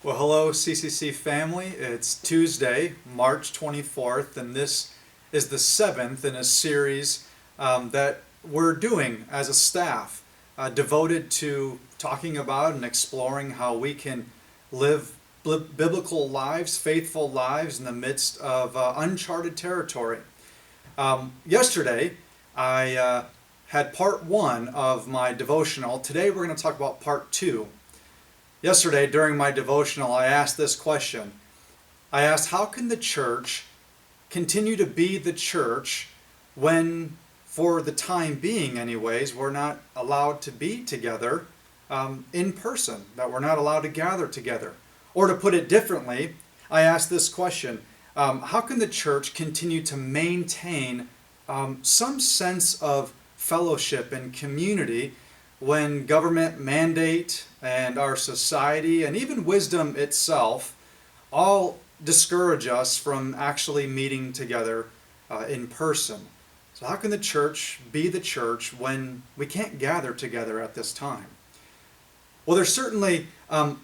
Well, hello, CCC family. It's Tuesday, March 24th, and this is the seventh in a series that we're doing as a staff, devoted to talking about and exploring how we can live biblical lives, faithful lives in the midst of uncharted territory. Yesterday, I had part one of my devotional. Today, we're going to talk about part two. Yesterday, during my devotional, I asked this question. I asked, how can the church continue to be the church when, for the time being anyways, we're not allowed to be together in person, that we're not allowed to gather together? Or to put it differently, I asked this question, how can the church continue to maintain some sense of fellowship and community when government mandate and our society and even wisdom itself all discourage us from actually meeting together in person? So how can the church be the church when we can't gather together at this time? Well, there's certainly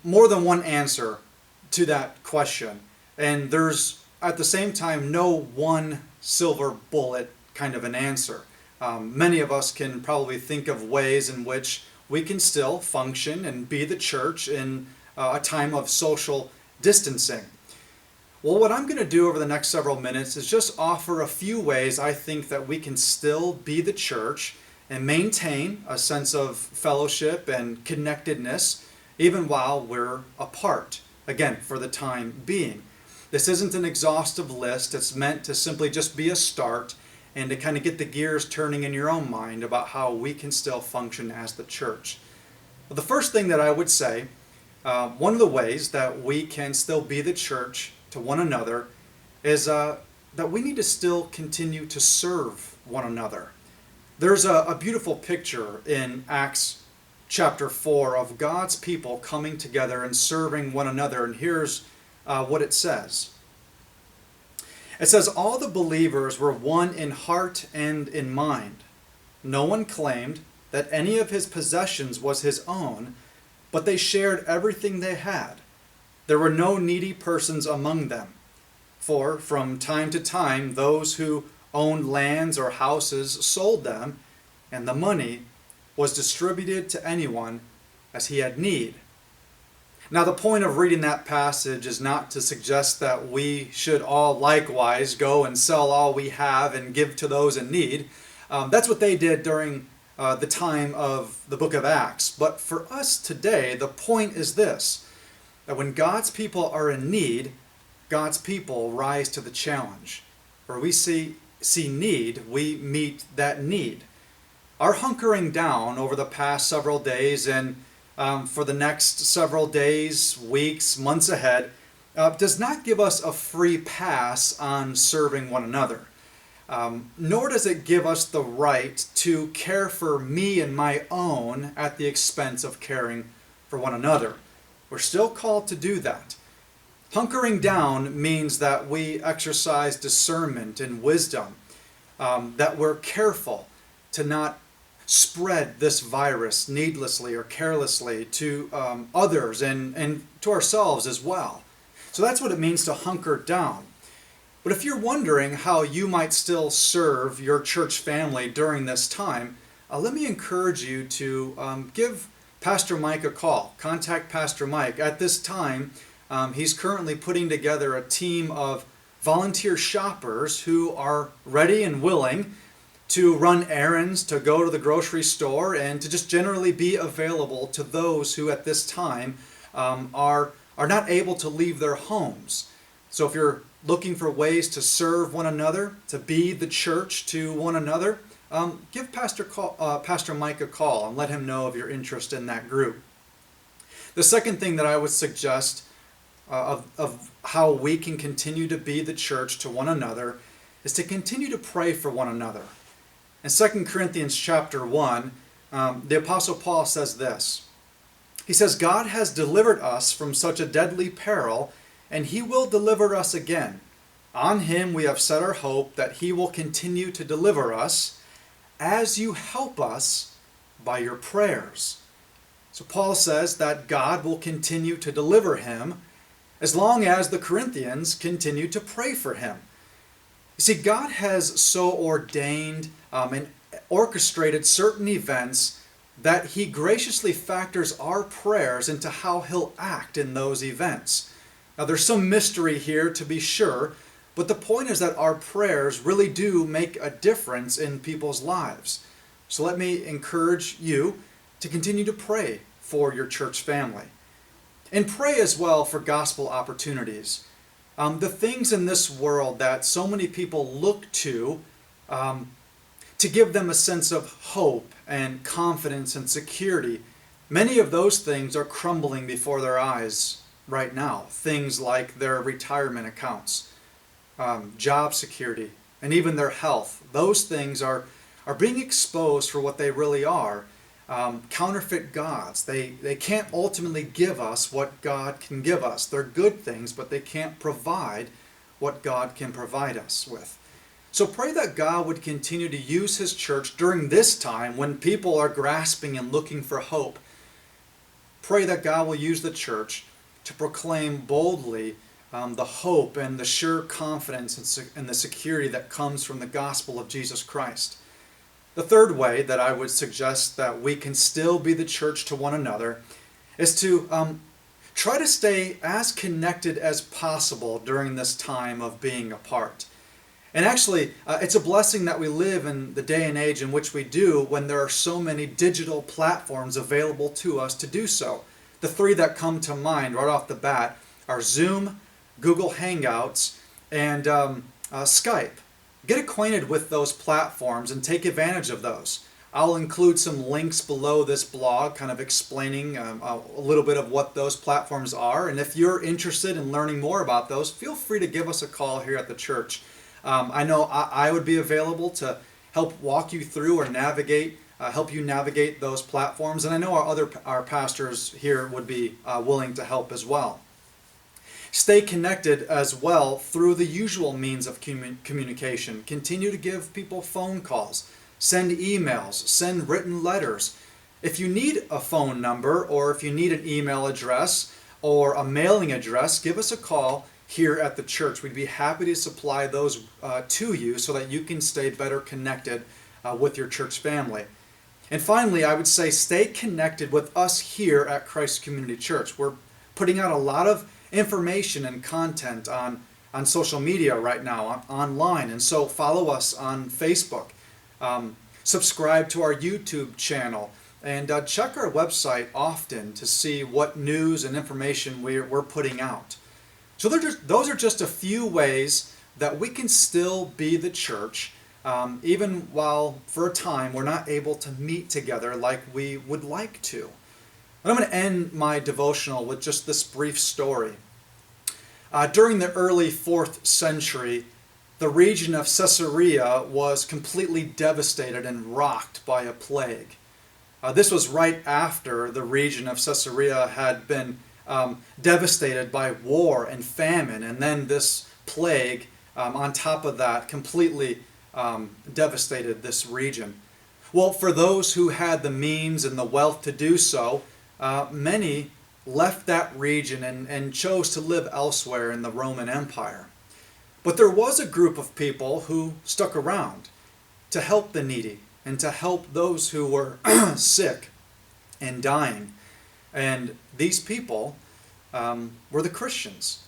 more than one answer to that question, and there's at the same time no one silver bullet kind of an answer. Many of us can probably think of ways in which we can still function and be the church in a time of social distancing. Well, what I'm going to do over the next several minutes is just offer a few ways I think that we can still be the church and maintain a sense of fellowship and connectedness even while we're apart, again, for the time being. This isn't an exhaustive list. It's meant to simply just be a start and to kind of get the gears turning in your own mind about how we can still function as the church. Well, the first thing that I would say, one of the ways that we can still be the church to one another is that we need to still continue to serve one another. There's a beautiful picture in Acts chapter 4 of God's people coming together and serving one another, and here's what it says. It says, all the believers were one in heart and in mind. No one claimed that any of his possessions was his own, but they shared everything they had. There were no needy persons among them. For from time to time, those who owned lands or houses sold them, and the money was distributed to anyone as he had need. Now, the point of reading that passage is not to suggest that we should all likewise go and sell all we have and give to those in need. That's what they did during the time of the book of Acts. But for us today, the point is this, that when God's people are in need, God's people rise to the challenge. Where we see need, we meet that need. Our hunkering down over the past several days and for the next several days, weeks, months ahead, does not give us a free pass on serving one another. Nor does it give us the right to care for me and my own at the expense of caring for one another. We're still called to do that. Hunkering down means that we exercise discernment and wisdom, that we're careful to not spread this virus needlessly or carelessly to others and to ourselves as well. So that's what it means to hunker down. But if you're wondering how you might still serve your church family during this time, let me encourage you to give Pastor Mike a call. Contact Pastor Mike. At this time, he's currently putting together a team of volunteer shoppers who are ready and willing to run errands, to go to the grocery store, and to just generally be available to those who at this time are not able to leave their homes. So if you're looking for ways to serve one another, to be the church to one another, give Pastor Mike a call and let him know of your interest in that group. The second thing that I would suggest of how we can continue to be the church to one another is to continue to pray for one another. In 2 Corinthians chapter 1, the Apostle Paul says this. He says, God has delivered us from such a deadly peril, and he will deliver us again. On him we have set our hope that he will continue to deliver us as you help us by your prayers. So Paul says that God will continue to deliver him as long as the Corinthians continue to pray for him. You see, God has so ordained and orchestrated certain events that he graciously factors our prayers into how he'll act in those events. Now, there's some mystery here to be sure, but the point is that our prayers really do make a difference in people's lives. So let me encourage you to continue to pray for your church family. And pray as well for gospel opportunities. The things in this world that so many people look to give them a sense of hope and confidence and security, many of those things are crumbling before their eyes right now. Things like their retirement accounts, job security, and even their health. Those things are being exposed for what they really are. Counterfeit gods. They can't ultimately give us what God can give us. They're good things, but they can't provide what God can provide us with. So pray that God would continue to use his church during this time when people are grasping and looking for hope. Pray that God will use the church to proclaim boldly the hope and the sure confidence and the security that comes from the gospel of Jesus Christ. The third way that I would suggest that we can still be the church to one another is to try to stay as connected as possible during this time of being apart. And actually, it's a blessing that we live in the day and age in which we do when there are so many digital platforms available to us to do so. The three that come to mind right off the bat are Zoom, Google Hangouts, and Skype. Get acquainted with those platforms and take advantage of those. I'll include some links below this blog kind of explaining a little bit of what those platforms are. And if you're interested in learning more about those, feel free to give us a call here at the church. I know I would be available to help walk you through or help you navigate those platforms. And I know our pastors here would be willing to help as well. Stay connected as well through the usual means of communication. Continue to give people phone calls, send emails, send written letters. If you need a phone number or if you need an email address or a mailing address, give us a call here at the church. We'd be happy to supply those to you so that you can stay better connected with your church family. And finally, I would say stay connected with us here at Christ Community Church. We're putting out a lot of information and content on social media right now, online. And so follow us on Facebook. Subscribe to our YouTube channel. And check our website often to see what news and information we're putting out. So those are just a few ways that we can still be the church, even while for a time we're not able to meet together like we would like to. And I'm going to end my devotional with just this brief story. During the early 4th century, the region of Caesarea was completely devastated and rocked by a plague. This was right after the region of Caesarea had been devastated by war and famine, and then this plague on top of that completely devastated this region. Well, for those who had the means and the wealth to do so, many left that region and chose to live elsewhere in the Roman Empire. But there was a group of people who stuck around to help the needy and to help those who were sick and dying. And these people were the Christians.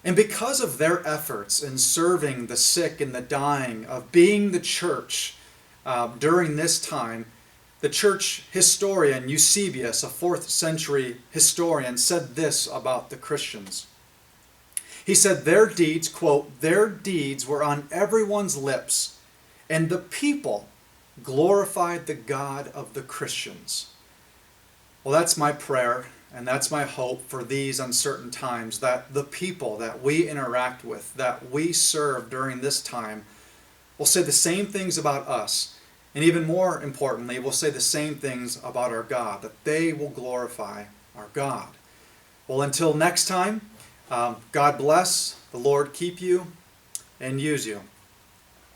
And because of their efforts in serving the sick and the dying, of being the church during this time, the church historian Eusebius, a 4th century historian, said this about the Christians. He said, their deeds, quote, their deeds were on everyone's lips, and the people glorified the God of the Christians. Well, that's my prayer, and that's my hope for these uncertain times, that the people that we interact with, that we serve during this time, will say the same things about us. And even more importantly, we'll say the same things about our God, that they will glorify our God. Well, until next time, God bless, the Lord keep you and use you.